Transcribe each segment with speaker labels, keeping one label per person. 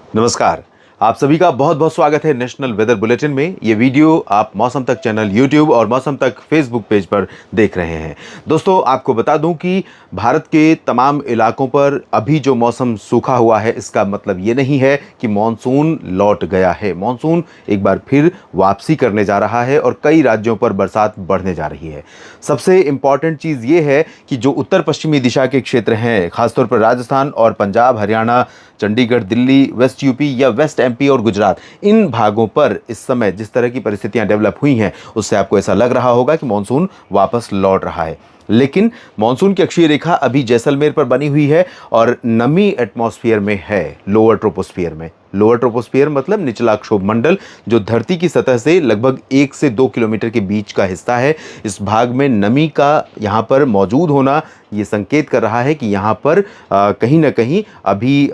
Speaker 1: नमस्कार। आप सभी का बहुत बहुत स्वागत है नेशनल वेदर बुलेटिन में। ये वीडियो आप मौसम तक चैनल यूट्यूब और मौसम तक फेसबुक पेज पर देख रहे हैं। दोस्तों, आपको बता दूं कि भारत के तमाम इलाकों पर अभी जो मौसम सूखा हुआ है, इसका मतलब ये नहीं है कि मॉनसून लौट गया है। मॉनसून एक बार फिर वापसी करने जा रहा है और कई राज्यों पर बरसात बढ़ने जा रही है। सबसे इंपॉर्टेंट चीज़ ये है कि जो उत्तर पश्चिमी दिशा के क्षेत्र हैं, खासतौर पर राजस्थान और पंजाब, हरियाणा, चंडीगढ़, दिल्ली, वेस्ट यूपी या वेस्ट एमपी और गुजरात, इन भागों पर इस समय जिस तरह की परिस्थितियां डेवलप हुई हैं, उससे आपको ऐसा लग रहा होगा कि मॉनसून वापस लौट रहा है। लेकिन मॉनसून की अक्षीय रेखा अभी जैसलमेर पर बनी हुई है और नमी एटमॉस्फेयर में है, लोअर ट्रोपोस्फियर में। लोअर ट्रोपोस्फियर मतलब निचला क्षोभ मंडल, जो धरती की सतह से लगभग 1 से 2 किलोमीटर के बीच का हिस्सा है। इस भाग में नमी का यहाँ पर मौजूद होना ये संकेत कर रहा है कि यहाँ पर कहीं ना कहीं अभी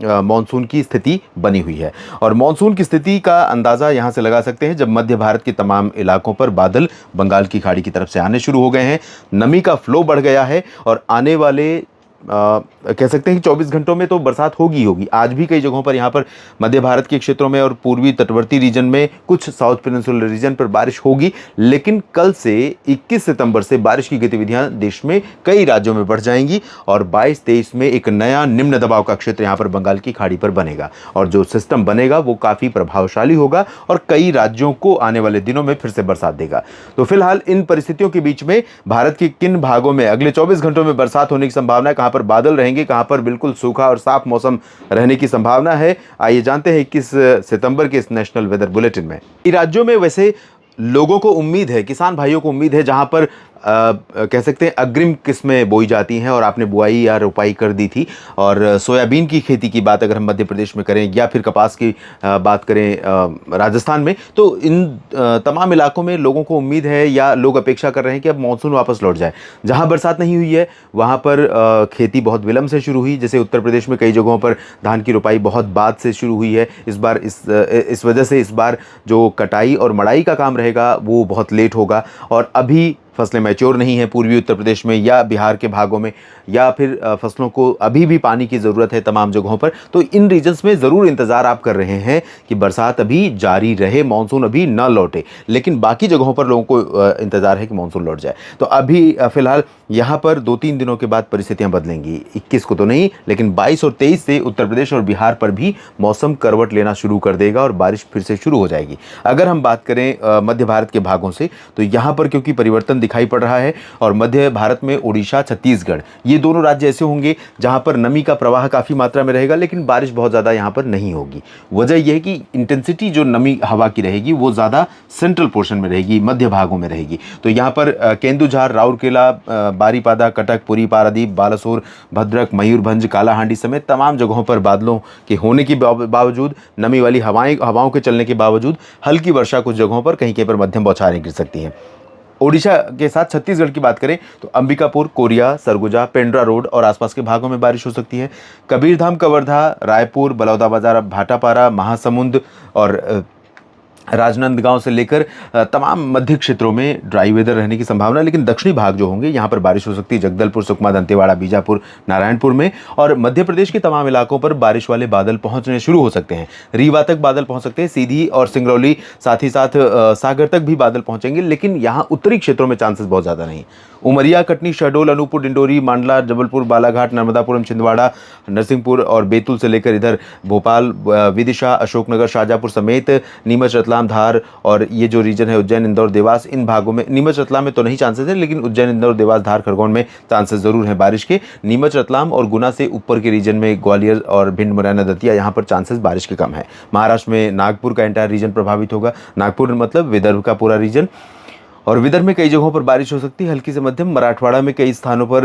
Speaker 1: मॉनसून की स्थिति बनी हुई है। और मॉनसून की स्थिति का अंदाज़ा यहाँ से लगा सकते हैं जब मध्य भारत के तमाम इलाकों पर बादल बंगाल की खाड़ी की तरफ से आने शुरू हो गए हैं, नमी का फ्लो बढ़ गया है और आने वाले कह सकते हैं कि 24 घंटों में तो बरसात होगी ही होगी। आज भी कई जगहों पर, यहाँ पर मध्य भारत के क्षेत्रों में और पूर्वी तटवर्ती रीजन में, कुछ साउथ पेनिनसुलर रीजन पर बारिश होगी। लेकिन कल से 21 सितंबर से बारिश की गतिविधियां देश में कई राज्यों में बढ़ जाएंगी और 22-23 में एक नया निम्न दबाव का क्षेत्र यहाँ पर बंगाल की खाड़ी पर बनेगा और जो सिस्टम बनेगा वो काफ़ी प्रभावशाली होगा और कई राज्यों को आने वाले दिनों में फिर से बरसात देगा। तो फिलहाल इन परिस्थितियों के बीच में भारत के किन भागों में अगले 24 घंटों में बरसात होने की संभावना है, कहां पर बादल रहेंगे, कहां पर बिल्कुल सूखा और साफ मौसम रहने की संभावना है, आइए जानते हैं 21 सितंबर के इस नेशनल वेदर बुलेटिन में। इन राज्यों में वैसे लोगों को उम्मीद है, किसान भाइयों को उम्मीद है, जहां पर कह सकते हैं अग्रिम किस्में बोई जाती हैं और आपने बुआई या रोपाई कर दी थी। और सोयाबीन की खेती की बात अगर हम मध्य प्रदेश में करें या फिर कपास की बात करें राजस्थान में, तो इन तमाम इलाकों में लोगों को उम्मीद है या लोग अपेक्षा कर रहे हैं कि अब मानसून वापस लौट जाए। जहां बरसात नहीं हुई है वहां पर खेती बहुत विलंब से शुरू हुई। जैसे उत्तर प्रदेश में कई जगहों पर धान की रोपाई बहुत बाद से शुरू हुई है। इस बार इस वजह से इस बार जो कटाई और मड़ाई का काम रहेगा वो बहुत लेट होगा और अभी फसलें मैच्योर नहीं है पूर्वी उत्तर प्रदेश में या बिहार के भागों में, या फिर फसलों को अभी भी पानी की ज़रूरत है तमाम जगहों पर। तो इन रीजन्स में ज़रूर इंतज़ार आप कर रहे हैं कि बरसात अभी जारी रहे, मानसून अभी ना लौटे। लेकिन बाकी जगहों पर लोगों को इंतज़ार है कि मानसून लौट जाए। तो अभी फ़िलहाल यहाँ पर 2-3 दिनों के बाद परिस्थितियाँ बदलेंगी। 21 को तो नहीं, लेकिन 22 और 23 से उत्तर प्रदेश और बिहार पर भी मौसम करवट लेना शुरू कर देगा और बारिश फिर से शुरू हो जाएगी। अगर हम बात करें मध्य भारत के भागों से, तो यहाँ पर क्योंकि परिवर्तन दिखाई पड़ रहा है और मध्य भारत में उड़ीसा, छत्तीसगढ़, ये दोनों राज्य ऐसे होंगे जहां पर नमी का प्रवाह काफी मात्रा में रहेगा लेकिन बारिश बहुत ज्यादा यहां पर नहीं होगी। वजह यह है कि इंटेंसिटी जो नमी हवा की रहेगी वो ज्यादा सेंट्रल पोर्शन में रहेगी, मध्य भागों में रहेगी। तो यहां पर केंदुझार, राउरकेला, बारीपादा, कटक, पुरी, पारादीप, बालासोर, भद्रक, मयूरभंज, कालाहांडी समेत तमाम जगहों पर बादलों के होने के बावजूद, नमी वाली हवाओं के चलने के बावजूद हल्की वर्षा कुछ जगहों पर कहीं कहीं पर मध्यम बौछारें गिर सकती हैं। ओडिशा के साथ छत्तीसगढ़ की बात करें तो अंबिकापुर, कोरिया, सरगुजा, पेंड्रा रोड और आसपास के भागों में बारिश हो सकती है। कबीरधाम, कवर्धा, रायपुर, बलौदाबाजार, भाटापारा, महासमुंद और राजनांदगांव से लेकर तमाम मध्य क्षेत्रों में ड्राई वेदर रहने की संभावना। लेकिन दक्षिणी भाग जो होंगे यहाँ पर बारिश हो सकती है, जगदलपुर, सुकमा, दंतेवाड़ा, बीजापुर, नारायणपुर में। और मध्य प्रदेश के तमाम इलाकों पर बारिश वाले बादल पहुंचने शुरू हो सकते हैं। रीवा तक बादल पहुंच सकते हैं, सीधी और सिंगरौली, साथ ही साथ सागर तक भी बादल पहुंचेंगे। लेकिन यहाँ उत्तरी क्षेत्रों में चांसेस बहुत ज़्यादा नहीं। उमरिया, कटनी, शहडोल, अनूपपुर, डिंडोरी, मांडला, जबलपुर, बालाघाट, नर्मदापुरम, छिंदवाड़ा, नरसिंहपुर और बैतूल से लेकर इधर भोपाल, विदिशा, अशोकनगर, शाहजहाँपुर समेत नीमच, रतलाम, धार और ये जो रीजन है उज्जैन, इंदौर, देवास, इन भागों में, नीमच रतलाम में तो नहीं चांसेस है, लेकिन उज्जैन, इंदौर, देवास, धार, खरगोन में चांसेस जरूर हैं बारिश के। नीमच, रतलाम और गुना से ऊपर के रीजन में ग्वालियर और भिंड, मुरैना, दतिया, यहाँ पर चांसेस बारिश के कम है। महाराष्ट्र में नागपुर का एंटायर रीजन प्रभावित होगा। नागपुर मतलब विदर्भ का पूरा रीजन, और विदर्भ में कई जगहों पर बारिश हो सकती है, हल्की से मध्यम। मराठवाड़ा में कई स्थानों पर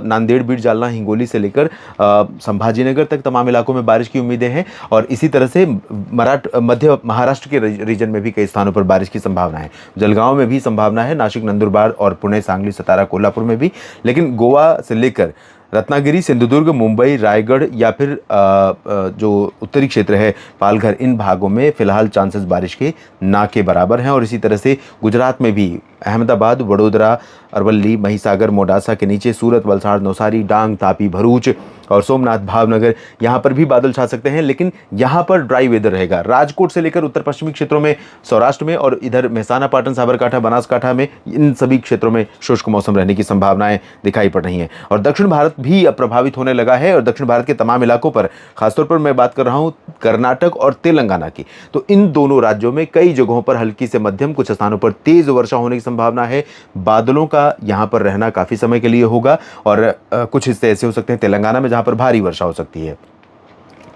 Speaker 1: नांदेड़, बीड, जालना, हिंगोली से लेकर संभाजीनगर तक तमाम इलाकों में बारिश की उम्मीदें हैं। और इसी तरह से मध्य महाराष्ट्र के रीजन में भी कई स्थानों पर बारिश की संभावना है। जलगांव में भी संभावना है, नासिक, नंदुरबार और पुणे, सांगली, सतारा, कोल्हापुर में भी। लेकिन गोवा से लेकर रत्नागिरी, सिंधुदुर्ग, मुंबई, रायगढ़ या फिर जो उत्तरी क्षेत्र है पालघर, इन भागों में फिलहाल चांसेस बारिश के ना के बराबर हैं। और इसी तरह से गुजरात में भी अहमदाबाद, वडोदरा, अरवल्ली, महिसागर, मोडासा के नीचे सूरत, वलसाड़, नौसारी, डांग, तापी, भरूच और सोमनाथ, भावनगर, यहाँ पर भी बादल छा सकते हैं, लेकिन यहाँ पर ड्राई वेदर रहेगा। राजकोट से लेकर उत्तर पश्चिमी क्षेत्रों में, सौराष्ट्र में और इधर मेहसाना, पाटन, साबरकांठा, बनासकांठा में, इन सभी क्षेत्रों में शुष्क मौसम रहने की संभावनाएं दिखाई पड़ रही हैं। और दक्षिण भारत भी अब प्रभावित होने लगा है, और दक्षिण भारत के तमाम इलाकों पर, खासतौर पर मैं बात कर रहा हूं कर्नाटक और तेलंगाना की, तो इन दोनों राज्यों में कई जगहों पर हल्की से मध्यम, कुछ स्थानों पर तेज वर्षा होने की संभावना है। बादलों का यहां पर रहना काफी समय के लिए होगा, और कुछ हिस्से ऐसे हो सकते हैं तेलंगाना में जहां पर भारी वर्षा हो सकती है।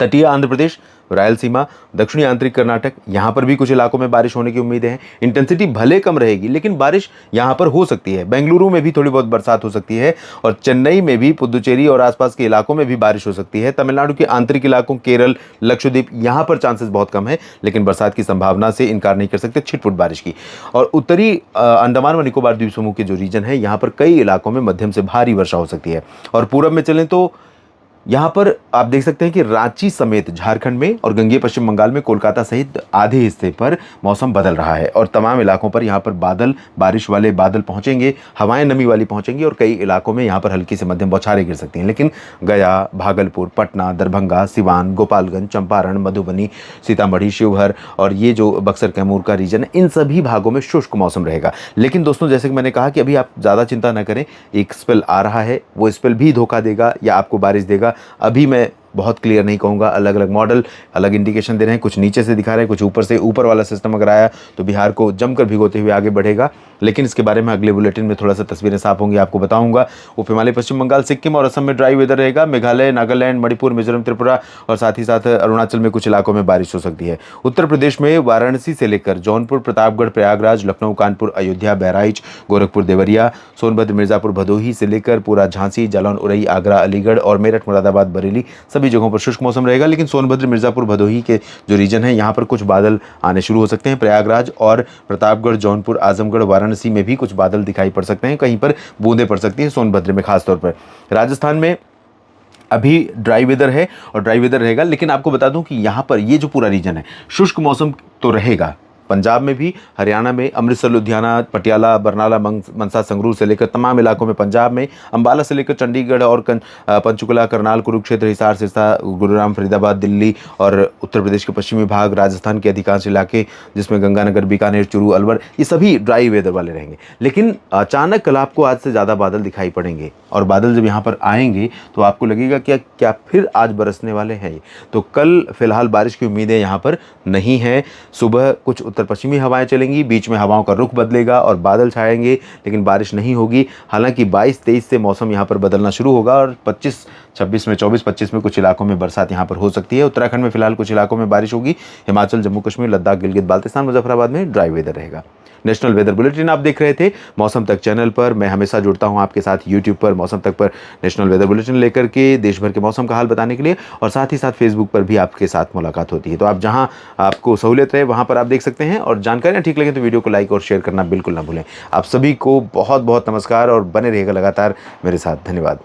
Speaker 1: तटीय आंध्र प्रदेश, रायलसीमा, दक्षिणी आंतरिक कर्नाटक, यहां पर भी कुछ इलाकों में बारिश होने की उम्मीदें हैं। इंटेंसिटी भले कम रहेगी, लेकिन बारिश यहां पर हो सकती है। बेंगलुरु में भी थोड़ी बहुत बरसात हो सकती है, और चेन्नई में भी, पुदुचेरी और आसपास के इलाकों में भी बारिश हो सकती है। तमिलनाडु के आंतरिक इलाकों, केरल, लक्षद्वीप, यहां पर चांसेस बहुत कम है, लेकिन बरसात की संभावना से इनकार नहीं कर सकते, छिटपुट बारिश की। और उत्तरी अंडमान व निकोबार द्वीप समूह के जो रीजन है, यहां पर कई इलाकों में मध्यम से भारी वर्षा हो सकती है। और पूरब में चलें तो यहाँ पर आप देख सकते हैं कि रांची समेत झारखंड में और गंगेय पश्चिम बंगाल में, कोलकाता सहित आधे हिस्से पर मौसम बदल रहा है, और तमाम इलाकों पर यहाँ पर बादल, बारिश वाले बादल पहुँचेंगे, हवाएं नमी वाली पहुँचेंगी, और कई इलाकों में यहाँ पर हल्की से मध्यम बौछारें गिर सकती हैं। लेकिन गया, भागलपुर, पटना, दरभंगा, सिवान, गोपालगंज, चंपारण, मधुबनी, सीतामढ़ी, शिवहर और ये जो बक्सर कैमूर का रीजन है, इन सभी भागों में शुष्क मौसम रहेगा। लेकिन दोस्तों, जैसे कि मैंने कहा कि अभी आप ज़्यादा चिंता न करें, एक स्पेल आ रहा है, वो स्पेल भी धोखा देगा या आपको बारिश देगा, अभी मैं बहुत क्लियर नहीं कहूँगा। अलग अलग मॉडल अलग इंडिकेशन दे रहे हैं, कुछ नीचे से दिखा रहे हैं, कुछ ऊपर से। ऊपर वाला सिस्टम अगर आया तो बिहार को जमकर भिगोते हुए आगे बढ़ेगा, लेकिन इसके बारे में अगले बुलेटिन में थोड़ा सा तस्वीरें साफ होंगी, आपको बताऊंगा। उप हिमालय, पश्चिम बंगाल, सिक्किम और असम में ड्राई वेदर रहेगा। मेघालय, नागालैंड, मणिपुर, मिजोरम, त्रिपुरा और साथ ही साथ अरुणाचल में कुछ इलाकों में बारिश हो सकती है। उत्तर प्रदेश में वाराणसी से लेकर जौनपुर, प्रतापगढ़, प्रयागराज, लखनऊ, कानपुर, अयोध्या, बहराइच, गोरखपुर, देवरिया, सोनभद्र, मिर्जापुर, भदोही से लेकर पूरा झांसी, जालौन, उरई, आगरा, अलीगढ़ और मेरठ, मुरादाबाद, बरेली, सभी जगहों पर शुष्क मौसम रहेगा। लेकिन सोनभद्र, मिर्जापुर, भदोही के जो रीजन है, यहाँ पर कुछ बादल आने शुरू हो सकते हैं। प्रयागराज और प्रतापगढ़, जौनपुर, आजमगढ़, वाराणसी में भी कुछ बादल दिखाई पड़ सकते हैं, कहीं पर बूंदें पड़ सकती हैं, सोनभद्र में खासतौर पर। राजस्थान में अभी ड्राई वेदर है और ड्राई वेदर रहेगा, लेकिन आपको बता दूं कि यहाँ पर ये जो पूरा रीजन है, शुष्क मौसम तो रहेगा। पंजाब में भी, हरियाणा में, अमृतसर, लुधियाना, पटियाला, बरनाला, मनसा, संगरूर से लेकर तमाम इलाकों में, पंजाब में अंबाला से लेकर चंडीगढ़ और पंचकुला, करनाल, कुरुक्षेत्र, हिसार, सिरसा, गुरुग्राम, फरीदाबाद, दिल्ली और उत्तर प्रदेश के पश्चिमी भाग, राजस्थान के अधिकांश इलाके जिसमें गंगानगर, बीकानेर, चूरू, अलवर, ये सभी ड्राई वेदर वाले रहेंगे। लेकिन अचानक कल आपको आज से ज़्यादा बादल दिखाई पड़ेंगे, और बादल जब यहाँ पर आएंगे तो आपको लगेगा क्या फिर आज बरसने वाले हैं। तो कल फिलहाल बारिश की उम्मीदें यहाँ पर नहीं है। सुबह कुछ उत्तर पश्चिमी हवाएं चलेंगी, बीच में हवाओं का रुख बदलेगा और बादल छाएंगे, लेकिन बारिश नहीं होगी। हालांकि 22-23 से मौसम यहां पर बदलना शुरू होगा, और 25-26 में, 24-25 में कुछ इलाकों में बरसात यहां पर हो सकती है। उत्तराखंड में फिलहाल कुछ इलाकों में बारिश होगी। हिमाचल, जम्मू कश्मीर, लद्दाख, गिलगित बाल्टिस्तान, मुजफ्फराबाद में ड्राई वेदर रहेगा। नेशनल वेदर बुलेटिन आप देख रहे थे मौसम तक चैनल पर। मैं हमेशा जुड़ता हूं आपके साथ यूट्यूब पर मौसम तक पर नेशनल वेदर बुलेटिन लेकर के, देश भर के मौसम का हाल बताने के लिए, और साथ ही साथ फेसबुक पर भी आपके साथ मुलाकात होती है। तो आप जहां आपको सहूलियत रहे वहां पर आप देख सकते हैं, और जानकारियां ठीक लगे तो वीडियो को लाइक और शेयर करना बिल्कुल ना भूलें। आप सभी को बहुत बहुत नमस्कार, और बने रहिएगा लगातार मेरे साथ। धन्यवाद।